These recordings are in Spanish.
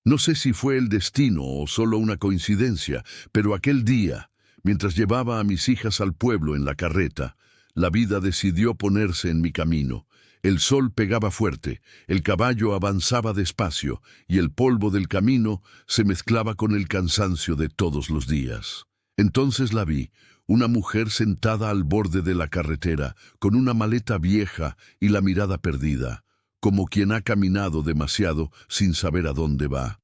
No sé si fue el destino o solo una coincidencia, pero aquel día, mientras llevaba a mis hijas al pueblo en la carreta, la vida decidió ponerse en mi camino. El sol pegaba fuerte, el caballo avanzaba despacio y el polvo del camino se mezclaba con el cansancio de todos los días. Entonces la vi, una mujer sentada al borde de la carretera, con una maleta vieja y la mirada perdida, como quien ha caminado demasiado sin saber a dónde va.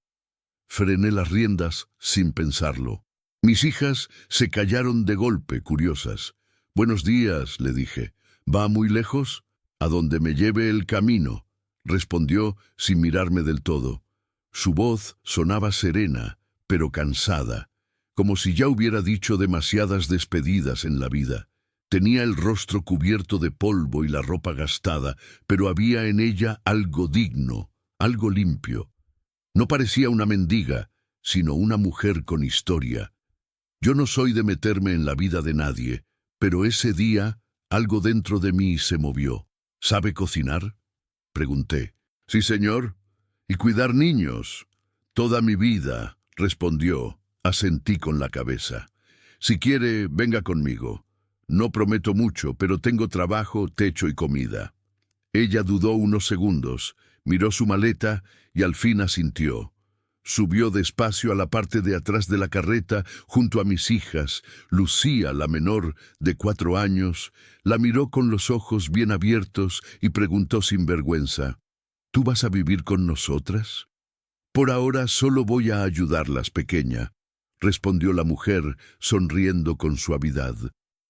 Frené las riendas sin pensarlo. Mis hijas se callaron de golpe, curiosas. «Buenos días», le dije. «¿Va muy lejos?» «A donde me lleve el camino», respondió sin mirarme del todo. Su voz sonaba serena, pero cansada, como si ya hubiera dicho demasiadas despedidas en la vida. Tenía el rostro cubierto de polvo y la ropa gastada, pero había en ella algo digno, algo limpio. No parecía una mendiga, sino una mujer con historia. Yo no soy de meterme en la vida de nadie, pero ese día algo dentro de mí se movió. «¿Sabe cocinar?», pregunté. «Sí, señor. ¿Y cuidar niños?» «Toda mi vida», respondió. Asentí con la cabeza. «Si quiere, venga conmigo. No prometo mucho, pero tengo trabajo, techo y comida». Ella dudó unos segundos, miró su maleta y al fin asintió. Subió despacio a la parte de atrás de la carreta junto a mis hijas. Lucía, la menor, de 4 años, la miró con los ojos bien abiertos y preguntó sin vergüenza: «¿Tú vas a vivir con nosotras?» «Por ahora solo voy a ayudarlas, pequeña», respondió la mujer, sonriendo con suavidad.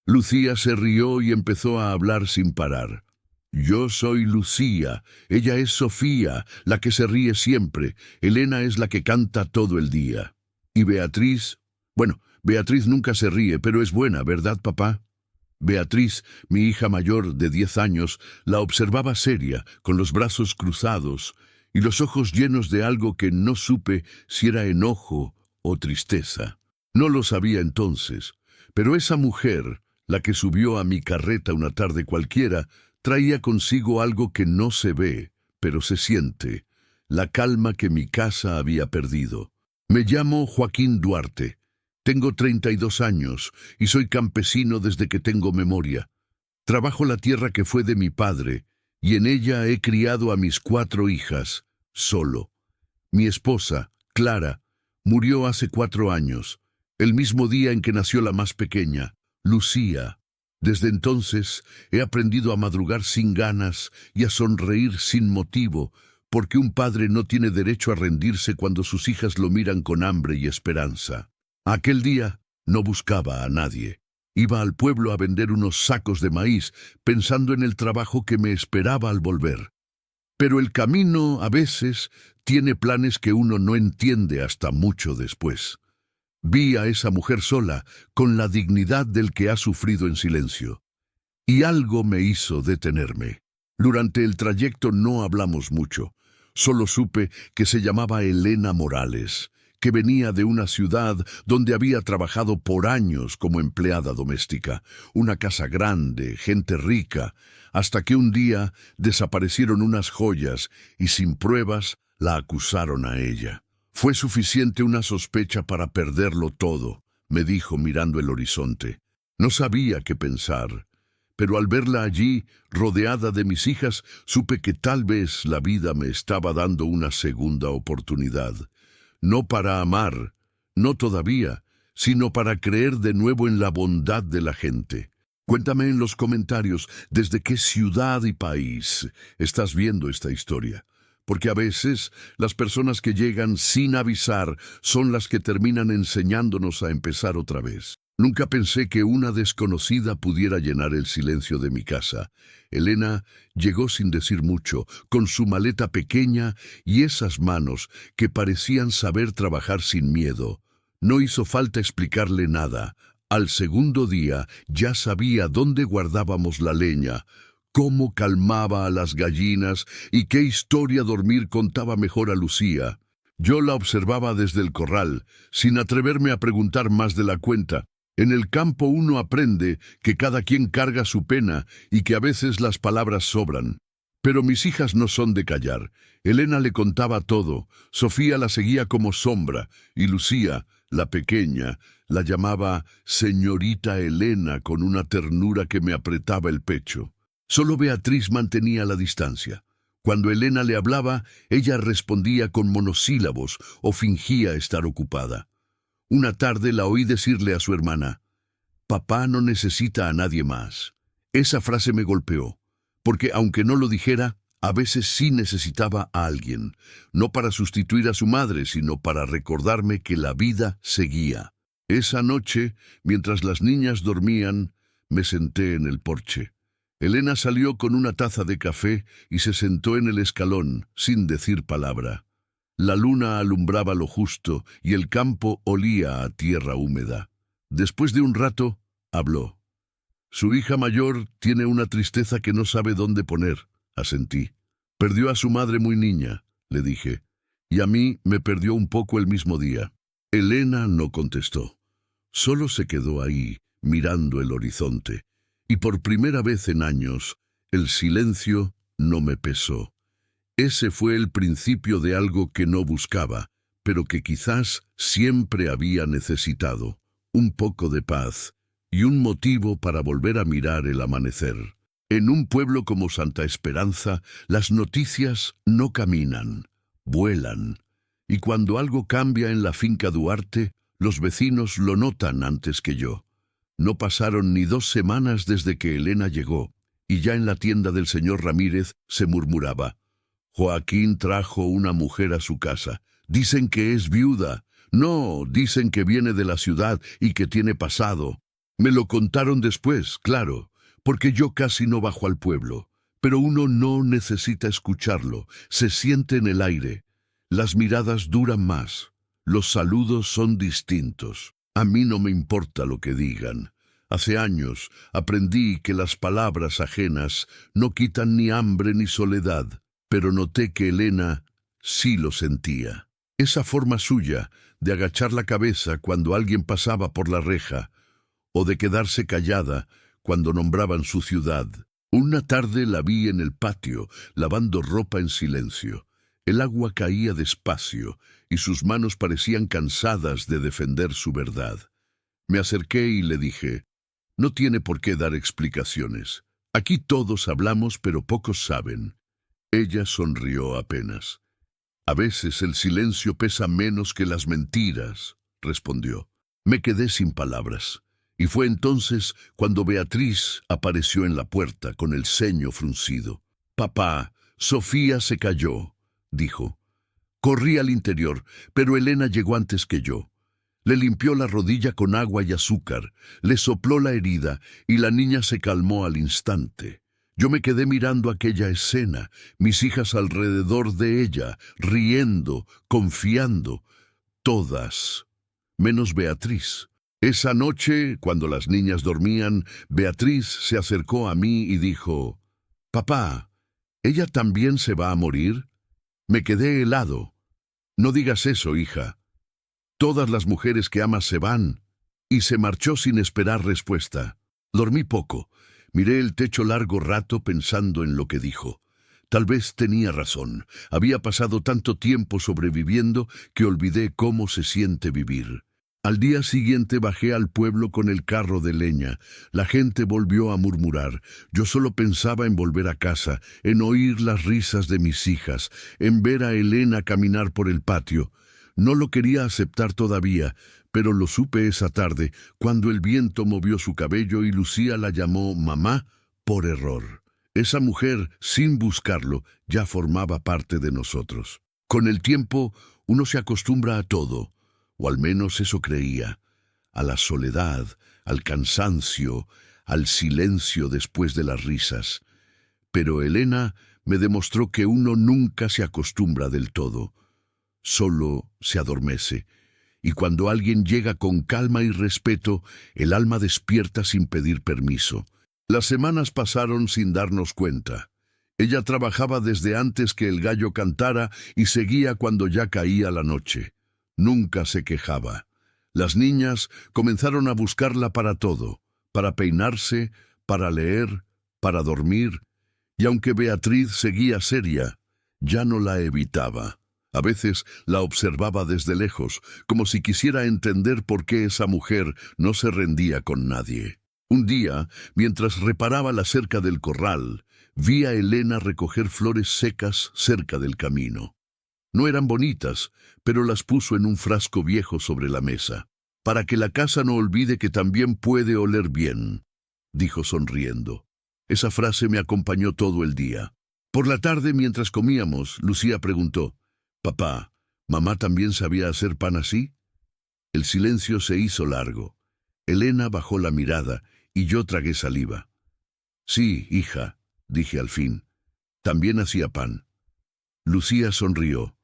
Lucía se rió y empezó a hablar sin parar. «Yo soy Lucía, ella es Sofía, la que se ríe siempre, Elena es la que canta todo el día. ¿Y Beatriz? Bueno, Beatriz nunca se ríe, pero es buena, ¿verdad, papá?» Beatriz, mi hija mayor de 10 años, la observaba seria, con los brazos cruzados y los ojos llenos de algo que no supe si era enojo o tristeza. No lo sabía entonces, pero esa mujer, la que subió a mi carreta una tarde cualquiera, traía consigo algo que no se ve, pero se siente, la calma que mi casa había perdido. «Me llamo Joaquín Duarte. Tengo 32 años y soy campesino desde que tengo memoria. Trabajo la tierra que fue de mi padre y en ella he criado a mis 4 hijas, solo. Mi esposa, Clara, murió hace 4 años, el mismo día en que nació la más pequeña, Lucía. Desde entonces he aprendido a madrugar sin ganas y a sonreír sin motivo, porque un padre no tiene derecho a rendirse cuando sus hijas lo miran con hambre y esperanza. Aquel día no buscaba a nadie. Iba al pueblo a vender unos sacos de maíz, pensando en el trabajo que me esperaba al volver. Pero el camino, a veces, tiene planes que uno no entiende hasta mucho después. Vi a esa mujer sola, con la dignidad del que ha sufrido en silencio. Y algo me hizo detenerme. Durante el trayecto no hablamos mucho. Solo supe que se llamaba Elena Morales, que venía de una ciudad donde había trabajado por años como empleada doméstica, una casa grande, gente rica, hasta que un día desaparecieron unas joyas y sin pruebas la acusaron a ella. «Fue suficiente una sospecha para perderlo todo», me dijo mirando el horizonte. No sabía qué pensar, pero al verla allí, rodeada de mis hijas, supe que tal vez la vida me estaba dando una segunda oportunidad. No para amar, no todavía, sino para creer de nuevo en la bondad de la gente. Cuéntame en los comentarios desde qué ciudad y país estás viendo esta historia. Porque a veces las personas que llegan sin avisar son las que terminan enseñándonos a empezar otra vez. Nunca pensé que una desconocida pudiera llenar el silencio de mi casa. Elena llegó sin decir mucho, con su maleta pequeña y esas manos que parecían saber trabajar sin miedo. No hizo falta explicarle nada. Al segundo día ya sabía dónde guardábamos la leña, cómo calmaba a las gallinas y qué historia dormir contaba mejor a Lucía. Yo la observaba desde el corral, sin atreverme a preguntar más de la cuenta. En el campo uno aprende que cada quien carga su pena y que a veces las palabras sobran. Pero mis hijas no son de callar. Elena le contaba todo, Sofía la seguía como sombra, y Lucía, la pequeña, la llamaba señorita Elena con una ternura que me apretaba el pecho. Solo Beatriz mantenía la distancia. Cuando Elena le hablaba, ella respondía con monosílabos o fingía estar ocupada. Una tarde la oí decirle a su hermana: «Papá no necesita a nadie más». Esa frase me golpeó, porque aunque no lo dijera, a veces sí necesitaba a alguien, no para sustituir a su madre, sino para recordarme que la vida seguía. Esa noche, mientras las niñas dormían, me senté en el porche. Elena salió con una taza de café y se sentó en el escalón, sin decir palabra. La luna alumbraba lo justo y el campo olía a tierra húmeda. Después de un rato, habló. «Su hija mayor tiene una tristeza que no sabe dónde poner», asentí. «Perdió a su madre muy niña», le dije, «y a mí me perdió un poco el mismo día». Elena no contestó. Solo se quedó ahí, mirando el horizonte. Y por primera vez en años, el silencio no me pesó. Ese fue el principio de algo que no buscaba, pero que quizás siempre había necesitado. Un poco de paz y un motivo para volver a mirar el amanecer. En un pueblo como Santa Esperanza, las noticias no caminan, vuelan. Y cuando algo cambia en la finca Duarte, los vecinos lo notan antes que yo. No pasaron ni 2 semanas desde que Elena llegó, y ya en la tienda del señor Ramírez se murmuraba: «Joaquín trajo una mujer a su casa. Dicen que es viuda. No, dicen que viene de la ciudad y que tiene pasado». Me lo contaron después, claro, porque yo casi no bajo al pueblo. Pero uno no necesita escucharlo, se siente en el aire. Las miradas duran más, los saludos son distintos. A mí no me importa lo que digan. Hace años aprendí que las palabras ajenas no quitan ni hambre ni soledad, pero noté que Elena sí lo sentía. Esa forma suya de agachar la cabeza cuando alguien pasaba por la reja, o de quedarse callada cuando nombraban su ciudad. Una tarde la vi en el patio, lavando ropa en silencio. El agua caía despacio y sus manos parecían cansadas de defender su verdad. Me acerqué y le dije: «No tiene por qué dar explicaciones. Aquí todos hablamos, pero pocos saben». Ella sonrió apenas. «A veces el silencio pesa menos que las mentiras», respondió. Me quedé sin palabras. Y fue entonces cuando Beatriz apareció en la puerta con el ceño fruncido. «Papá, Sofía se cayó», dijo. Corrí al interior, pero Elena llegó antes que yo. Le limpió la rodilla con agua y azúcar, le sopló la herida y la niña se calmó al instante. Yo me quedé mirando aquella escena, mis hijas alrededor de ella, riendo, confiando, todas, menos Beatriz. Esa noche, cuando las niñas dormían, Beatriz se acercó a mí y dijo: «Papá, ¿ella también se va a morir?». Me quedé helado. «No digas eso, hija. Todas las mujeres que amas se van». Y se marchó sin esperar respuesta. Dormí poco. Miré el techo largo rato pensando en lo que dijo. Tal vez tenía razón. Había pasado tanto tiempo sobreviviendo que olvidé cómo se siente vivir. Al día siguiente bajé al pueblo con el carro de leña. La gente volvió a murmurar. Yo solo pensaba en volver a casa, en oír las risas de mis hijas, en ver a Elena caminar por el patio. No lo quería aceptar todavía, pero lo supe esa tarde, cuando el viento movió su cabello y Lucía la llamó mamá por error. Esa mujer, sin buscarlo, ya formaba parte de nosotros. Con el tiempo, uno se acostumbra a todo. O al menos eso creía, a la soledad, al cansancio, al silencio después de las risas. Pero Elena me demostró que uno nunca se acostumbra del todo, solo se adormece. Y cuando alguien llega con calma y respeto, el alma despierta sin pedir permiso. Las semanas pasaron sin darnos cuenta. Ella trabajaba desde antes que el gallo cantara y seguía cuando ya caía la noche. Nunca se quejaba. Las niñas comenzaron a buscarla para todo, para peinarse, para leer, para dormir. Y aunque Beatriz seguía seria, ya no la evitaba. A veces la observaba desde lejos, como si quisiera entender por qué esa mujer no se rendía con nadie. Un día, mientras reparaba la cerca del corral, vi a Elena recoger flores secas cerca del camino. No eran bonitas, pero las puso en un frasco viejo sobre la mesa. «Para que la casa no olvide que también puede oler bien», dijo sonriendo. Esa frase me acompañó todo el día. Por la tarde, mientras comíamos, Lucía preguntó: «Papá, ¿mamá también sabía hacer pan así?». El silencio se hizo largo. Elena bajó la mirada y yo tragué saliva. «Sí, hija», dije al fin, «también hacía pan». Lucía sonrió.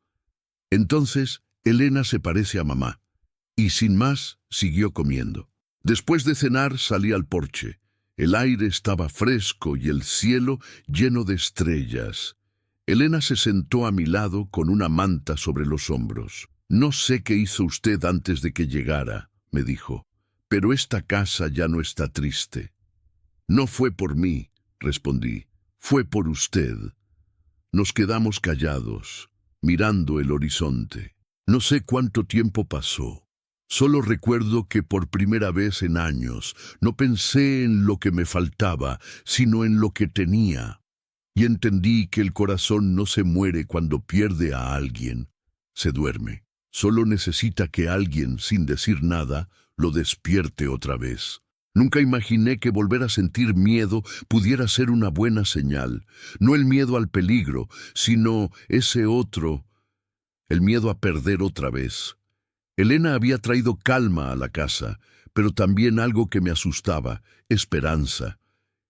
«Entonces, Elena se parece a mamá». Y sin más, siguió comiendo. Después de cenar, salí al porche. El aire estaba fresco y el cielo lleno de estrellas. Elena se sentó a mi lado con una manta sobre los hombros. «No sé qué hizo usted antes de que llegara», me dijo, «pero esta casa ya no está triste». «No fue por mí», respondí, «fue por usted». Nos quedamos callados, mirando el horizonte. No sé cuánto tiempo pasó. Solo recuerdo que por primera vez en años no pensé en lo que me faltaba, sino en lo que tenía. Y entendí que el corazón no se muere cuando pierde a alguien, se duerme. Solo necesita que alguien, sin decir nada, lo despierte otra vez. Nunca imaginé que volver a sentir miedo pudiera ser una buena señal. No el miedo al peligro, sino ese otro, el miedo a perder otra vez. Elena había traído calma a la casa, pero también algo que me asustaba, esperanza.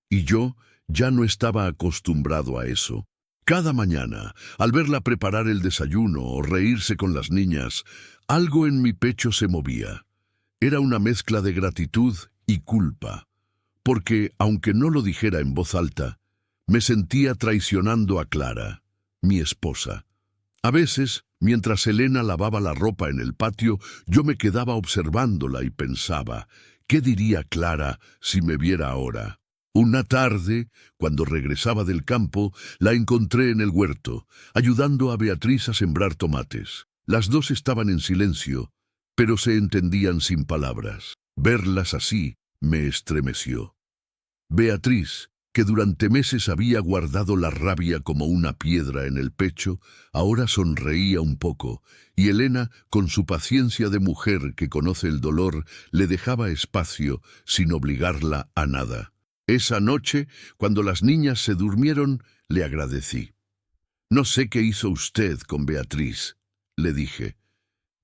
Y yo ya no estaba acostumbrado a eso. Cada mañana, al verla preparar el desayuno o reírse con las niñas, algo en mi pecho se movía. Era una mezcla de gratitud y culpa, porque, aunque no lo dijera en voz alta, me sentía traicionando a Clara, mi esposa. A veces, mientras Elena lavaba la ropa en el patio, yo me quedaba observándola y pensaba, ¿qué diría Clara si me viera ahora? Una tarde, cuando regresaba del campo, la encontré en el huerto, ayudando a Beatriz a sembrar tomates. Las dos estaban en silencio, pero se entendían sin palabras. Verlas así me estremeció. Beatriz, que durante meses había guardado la rabia como una piedra en el pecho, ahora sonreía un poco, y Elena, con su paciencia de mujer que conoce el dolor, le dejaba espacio sin obligarla a nada. Esa noche, cuando las niñas se durmieron, le agradecí. «No sé qué hizo usted con Beatriz», le dije,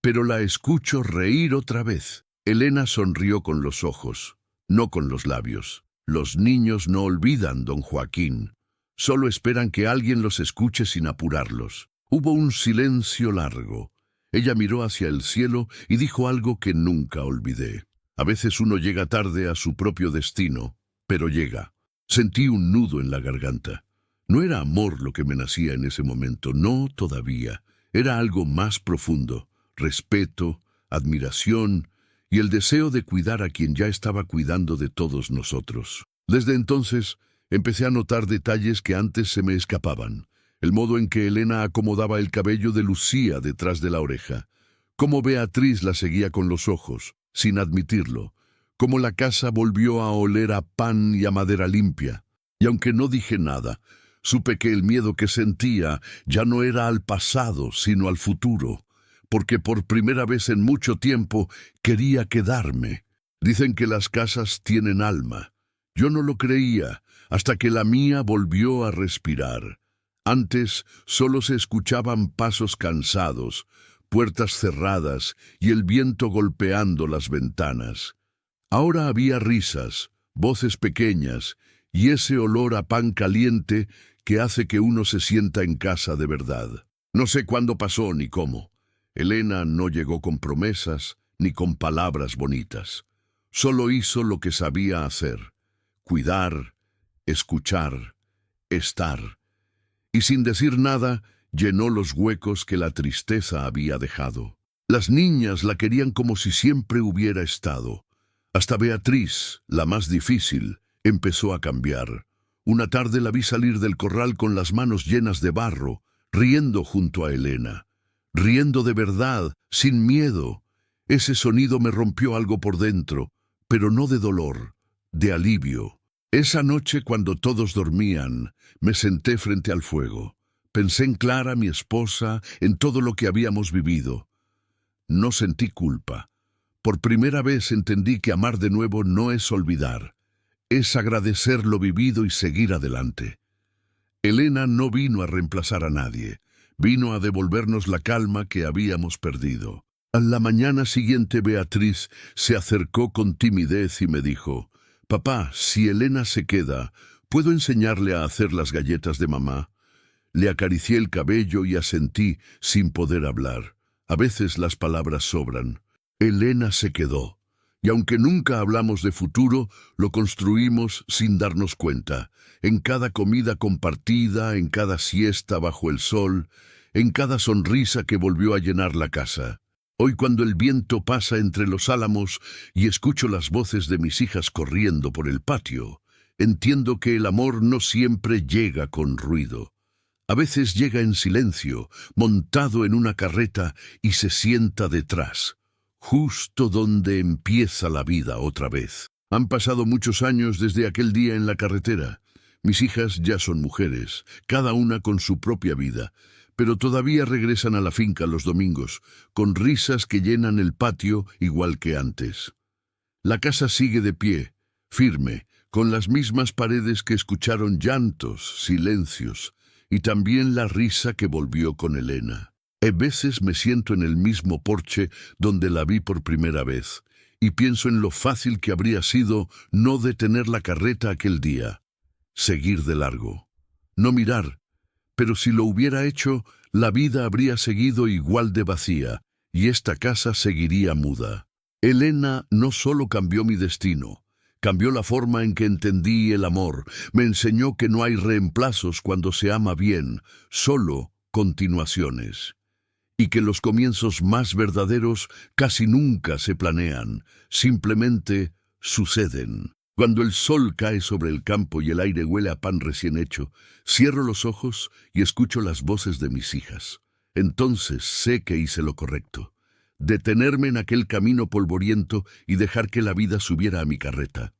«pero la escucho reír otra vez». Elena sonrió con los ojos, no con los labios. «Los niños no olvidan, don Joaquín. Solo esperan que alguien los escuche sin apurarlos». Hubo un silencio largo. Ella miró hacia el cielo y dijo algo que nunca olvidé. «A veces uno llega tarde a su propio destino, pero llega». Sentí un nudo en la garganta. No era amor lo que me nacía en ese momento, no todavía. Era algo más profundo, respeto, admiración y el deseo de cuidar a quien ya estaba cuidando de todos nosotros. Desde entonces, empecé a notar detalles que antes se me escapaban. El modo en que Elena acomodaba el cabello de Lucía detrás de la oreja. Cómo Beatriz la seguía con los ojos, sin admitirlo. Cómo la casa volvió a oler a pan y a madera limpia. Y aunque no dije nada, supe que el miedo que sentía ya no era al pasado, sino al futuro. Porque por primera vez en mucho tiempo quería quedarme. Dicen que las casas tienen alma. Yo no lo creía, hasta que la mía volvió a respirar. Antes solo se escuchaban pasos cansados, puertas cerradas y el viento golpeando las ventanas. Ahora había risas, voces pequeñas y ese olor a pan caliente que hace que uno se sienta en casa de verdad. No sé cuándo pasó ni cómo. Elena no llegó con promesas ni con palabras bonitas. Solo hizo lo que sabía hacer: cuidar, escuchar, estar. Y sin decir nada, llenó los huecos que la tristeza había dejado. Las niñas la querían como si siempre hubiera estado. Hasta Beatriz, la más difícil, empezó a cambiar. Una tarde la vi salir del corral con las manos llenas de barro, riendo junto a Elena. Riendo de verdad, sin miedo. Ese sonido me rompió algo por dentro, pero no de dolor, de alivio. Esa noche, cuando todos dormían, me senté frente al fuego. Pensé en Clara, mi esposa, en todo lo que habíamos vivido. No sentí culpa. Por primera vez entendí que amar de nuevo no es olvidar, es agradecer lo vivido y seguir adelante. Elena no vino a reemplazar a nadie, vino a devolvernos la calma que habíamos perdido. A la mañana siguiente Beatriz se acercó con timidez y me dijo: «Papá, si Elena se queda, ¿puedo enseñarle a hacer las galletas de mamá?» Le acaricié el cabello y asentí sin poder hablar. A veces las palabras sobran. Elena se quedó, y aunque nunca hablamos de futuro, lo construimos sin darnos cuenta. En cada comida compartida, en cada siesta bajo el sol, en cada sonrisa que volvió a llenar la casa. Hoy, cuando el viento pasa entre los álamos y escucho las voces de mis hijas corriendo por el patio, entiendo que el amor no siempre llega con ruido. A veces llega en silencio, montado en una carreta, y se sienta detrás, justo donde empieza la vida otra vez. Han pasado muchos años desde aquel día en la carretera. Mis hijas ya son mujeres, cada una con su propia vida, pero todavía regresan a la finca los domingos, con risas que llenan el patio igual que antes. La casa sigue de pie, firme, con las mismas paredes que escucharon llantos, silencios, y también la risa que volvió con Elena. A veces me siento en el mismo porche donde la vi por primera vez, y pienso en lo fácil que habría sido no detener la carreta aquel día, seguir de largo, no mirar, pero si lo hubiera hecho, la vida habría seguido igual de vacía, y esta casa seguiría muda. Elena no solo cambió mi destino, cambió la forma en que entendí el amor, me enseñó que no hay reemplazos cuando se ama bien, solo continuaciones. Y que los comienzos más verdaderos casi nunca se planean, simplemente suceden. Cuando el sol cae sobre el campo y el aire huele a pan recién hecho, cierro los ojos y escucho las voces de mis hijas. Entonces sé que hice lo correcto, detenerme en aquel camino polvoriento y dejar que la vida subiera a mi carreta.